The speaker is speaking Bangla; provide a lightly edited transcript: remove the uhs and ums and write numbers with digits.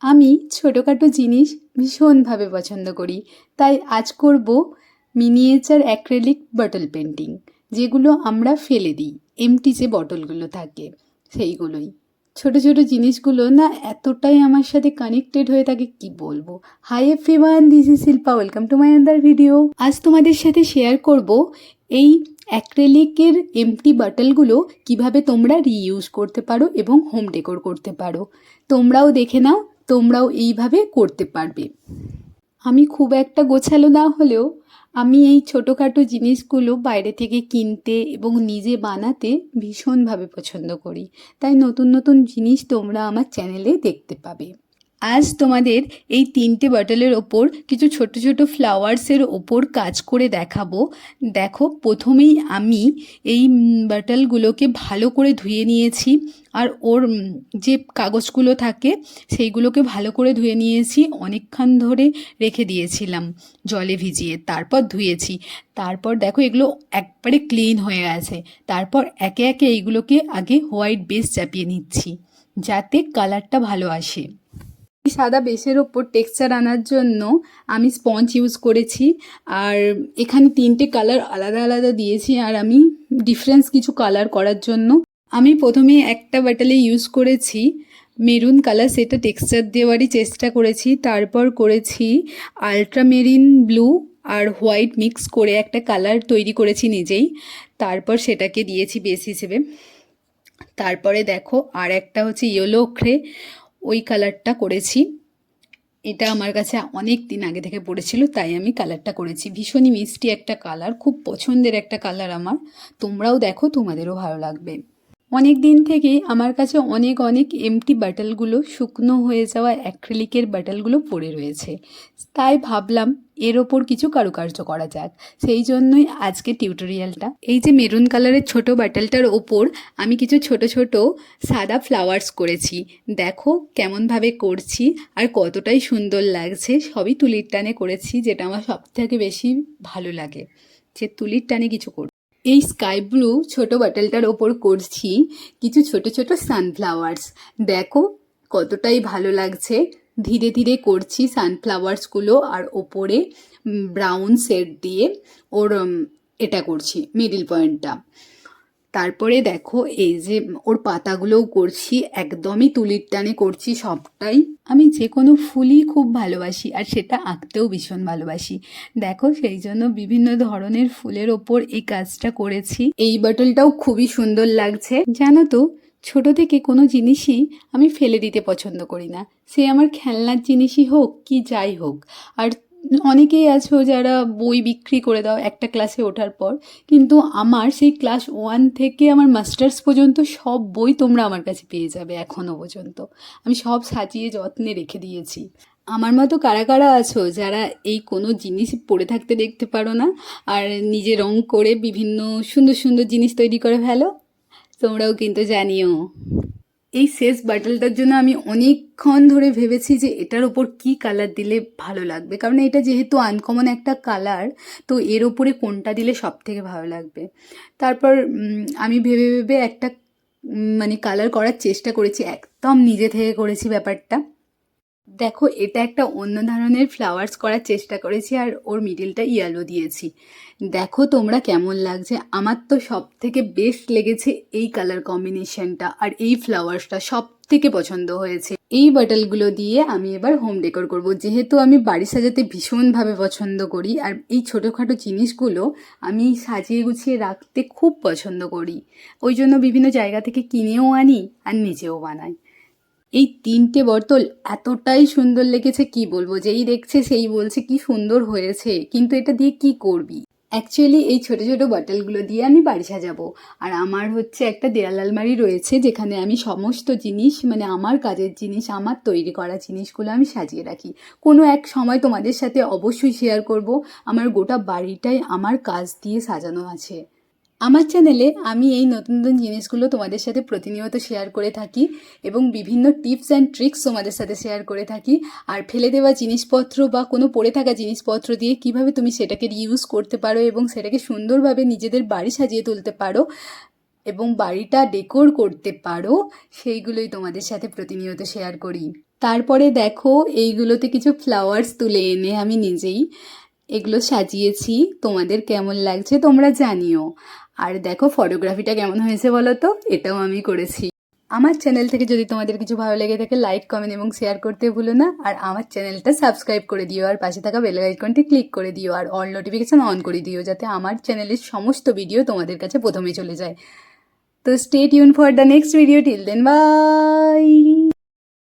আমি ছোটোখাটো জিনিস ভীষণভাবে পছন্দ করি, তাই আজ করব মিনিয়েচার অ্যাক্রেলিক বটল পেন্টিং, যেগুলো আমরা ফেলে দিই, এমটি যে বটলগুলো থাকে সেইগুলোই। ছোট ছোট জিনিসগুলো না এতটাই আমার সাথে কানেক্টেড হয়ে থাকে কি বলবো। Hi everyone, this is Shilpa, welcome to my another video. আজ তোমাদের সাথে শেয়ার করব এই অ্যাক্রেলিকের এমটি বটলগুলো কিভাবে তোমরা রিইউজ করতে পারো এবং হোম ডেকোর করতে পারো। তোমরাও দেখে নাও, তোমরাও এইভাবে করতে পারবে। আমি খুব একটা গোছালো না হলেও আমি এই ছোটোখাটো জিনিসগুলো বাইরে থেকে কিনতে এবং নিজে বানাতে ভীষণভাবে পছন্দ করি, তাই নতুন নতুন জিনিস তোমরা আমার চ্যানেলে দেখতে পাবে। আজ তোমাদের এই 3টে বটলের ওপর কিছু ছোট ছোট ফ্লাওয়ার্সের ওপর কাজ করে দেখাবো। দেখো, প্রথমেই আমি এই বটলগুলোকে ভালো করে ধুয়ে নিয়েছি, আর ওর যে কাগজগুলো থাকে সেইগুলোকে ভালো করে ধুয়ে নিয়েছি। অনেকক্ষণ ধরে রেখে দিয়েছিলাম জলে ভিজিয়ে, তারপর ধুয়েছি। তারপর দেখো এগুলো একবারে ক্লিন হয়ে গেছে। তারপর একে একে এইগুলোকে আগে হোয়াইট বেস চাপিয়ে নিচ্ছি যাতে কালারটা ভালো আসে। সাদা বেসের ওপর টেক্সচার আনার জন্য আমি স্পঞ্জ ইউজ করেছি, আর এখানে 3টে কালার আলাদা আলাদা দিয়েছি। আর আমি ডিফারেন্স কিছু কালার করার জন্য আমি প্রথমে একটা বটলে ইউজ করেছি মেরুন কালার, সেটা টেক্সচার দেওয়ারই চেষ্টা করেছি। তারপর করেছি আলট্রামেরিন ব্লু আর হোয়াইট মিক্স করে একটা কালার তৈরি করেছি নিজেই, তারপর সেটাকে দিয়েছি বেস হিসেবে। তারপরে দেখো আর একটা হচ্ছে ইয়েলো ওখরে, ওই কালারটা করেছি। এটা আমার কাছে অনেক দিন আগে থেকে পড়েছিল, তাই আমি কালারটা করেছি। ভীষণই মিষ্টি একটা কালার, খুব পছন্দের একটা কালার আমার। তোমরাও দেখো, তোমাদেরও ভালো লাগবে। অনেক দিন থেকেই আমার কাছে অনেক অনেক এমটি বাটলগুলো, শুকনো হয়ে যাওয়া অ্যাক্রিলিকের বাটলগুলো পড়ে রয়েছে, তাই ভাবলাম এর ওপর কিছু কারুকার্য করা যাক। সেই জন্যই আজকে টিউটোরিয়ালটা। এই যে মেরুন কালারের ছোট বাটলটার ওপর আমি কিছু ছোট ছোট সাদা ফ্লাওয়ার্স করেছি। দেখো কেমনভাবে করছি আর কতটাই সুন্দর লাগছে। সবই তুলির টানে করেছি, যেটা আমার সবথেকে বেশি ভালো লাগে, যে তুলির টানে কিছু করি। এই স্কাই ব্লু ছোট বটলটার ওপর করছি কিছু ছোট ছোট সানফ্লাওয়ার্স। দেখো কতটাই ভালো লাগছে। ধীরে ধীরে করছি সানফ্লাওয়ার্সগুলো, আর ওপরে ব্রাউন শেড দিয়ে ওর এটা করছি মিডিল পয়েন্টটা। তারপরে দেখো এই যে ওর পাতাগুলোও করছি, একদমই তুলির টানে করছি সবটাই। আমি যে কোনো ফুলই খুব ভালোবাসি, আর সেটা আঁকতেও ভীষণ ভালোবাসি। দেখো সেই জন্য বিভিন্ন ধরনের ফুলের ওপর এই কাজটা করেছি। এই বটলটাও খুবই সুন্দর লাগছে। জানো তো, ছোট থেকে কোনো জিনিসই আমি ফেলে দিতে পছন্দ করি না, সে আমার খেলনার জিনিসই হোক কি যাই হোক। আর অনেকেই আছো যারা বই বিক্রি করে দাও একটা ক্লাসে ওঠার পর, কিন্তু আমার সেই ক্লাস 1 থেকে আমার মাস্টার্স পর্যন্ত সব বই তোমরা আমার কাছে পেয়ে যাবে এখনও পর্যন্ত। আমি সব সাজিয়ে যত্নে রেখে দিয়েছি। আমার মতো কারা কারা আছো যারা এই কোনো জিনিস পড়ে থাকতে দেখতে পারো না, আর নিজে রং করে বিভিন্ন সুন্দর সুন্দর জিনিস তৈরি করে ফেলো? তোমরাও কিন্তু জানিও। এই শেষ বাটলটার জন্য আমি অনেকক্ষণ ধরে ভেবেছি যে এটার ওপর কি কালার দিলে ভালো লাগবে, কারণ এটা যেহেতু আনকমন একটা কালার, তো এর ওপরে কোনটা দিলে সব থেকে ভালো লাগবে। তারপর আমি ভেবে ভেবে একটা মানে কালার করার চেষ্টা করেছি, একদম নিজে থেকে করেছি ব্যাপারটা। দেখো এটা একটা অন্য ধরনের ফ্লাওয়ার্স করার চেষ্টা করেছি, আর ওর মিডিলটা ইয়েলো দিয়েছি। দেখো তোমরা কেমন লাগছে। আমার তো সব থেকে বেস্ট লেগেছে এই কালার কম্বিনেশনটা, আর এই ফ্লাওয়ার্সটা সব থেকে পছন্দ হয়েছে। এই বটলগুলো দিয়ে আমি এবার হোম ডেকোর করব, যেহেতু আমি বাড়ি সাজাতে ভীষণভাবে পছন্দ করি, আর এই ছোটোখাটো জিনিসগুলো আমি সাজিয়ে গুছিয়ে রাখতে খুব পছন্দ করি। ওই জন্য বিভিন্ন জায়গা থেকে কিনেও আনি আর নিজেও বানাই। এই 3টে বোতল এতটাই সুন্দর লেগেছে কি বলবো, যেই দেখছে সেই বলছে কি সুন্দর হয়েছে, কিন্তু এটা দিয়ে কি করবি। অ্যাকচুয়ালি এই ছোটো ছোটো বটলগুলো দিয়ে আমি বাড়ি সাজাবো। আর আমার হচ্ছে একটা দেয়াল আলমারি রয়েছে, যেখানে আমি সমস্ত জিনিস, মানে আমার কাজের জিনিস, আমার তৈরি করা জিনিসগুলো আমি সাজিয়ে রাখি। কোনো এক সময় তোমাদের সাথে অবশ্যই শেয়ার করব আমার গোটা বাড়িটাই আমার কাজ দিয়ে সাজানো আছে। আমার চ্যানেলে আমি এই নতুন নতুন জিনিসগুলো তোমাদের সাথে প্রতিনিয়ত শেয়ার করে থাকি, এবং বিভিন্ন টিপস অ্যান্ড ট্রিক্স তোমাদের সাথে শেয়ার করে থাকি। আর ফেলে দেওয়া জিনিসপত্র বা কোনো পড়ে থাকা জিনিসপত্র দিয়ে কিভাবে তুমি সেটাকে রিউজ করতে পারো এবং সেটাকে সুন্দরভাবে নিজেদের বাড়ি সাজিয়ে তুলতে পারো এবং বাড়িটা ডেকোর করতে পারো, সেইগুলোই তোমাদের সাথে প্রতিনিয়ত শেয়ার করি। তারপরে দেখো এইগুলোতে কিছু ফ্লাওয়ার্স তুলে এনে আমি নিজেই এগুলো সাজিয়েছি। তোমাদের কেমন লাগছে তোমরা জানিও। আর দেখো ফটোগ্রাফিটা কেমন হয়েছে বলো তো, এটাও আমি করেছি। আমার চ্যানেল থেকে যদি তোমাদের কিছু ভালো লেগে থাকে লাইক কমেন্ট এবং শেয়ার করতে ভুলো না। আর আমার চ্যানেলটা সাবস্ক্রাইব করে দিও, আর পাশে থাকা বেল আইকনটি ক্লিক করে দিও, আর অল নোটিফিকেশান অন করে দিও, যাতে আমার চ্যানেলের সমস্ত ভিডিও তোমাদের কাছে প্রথমে চলে যায়। তো stay tune for the next video, till then by.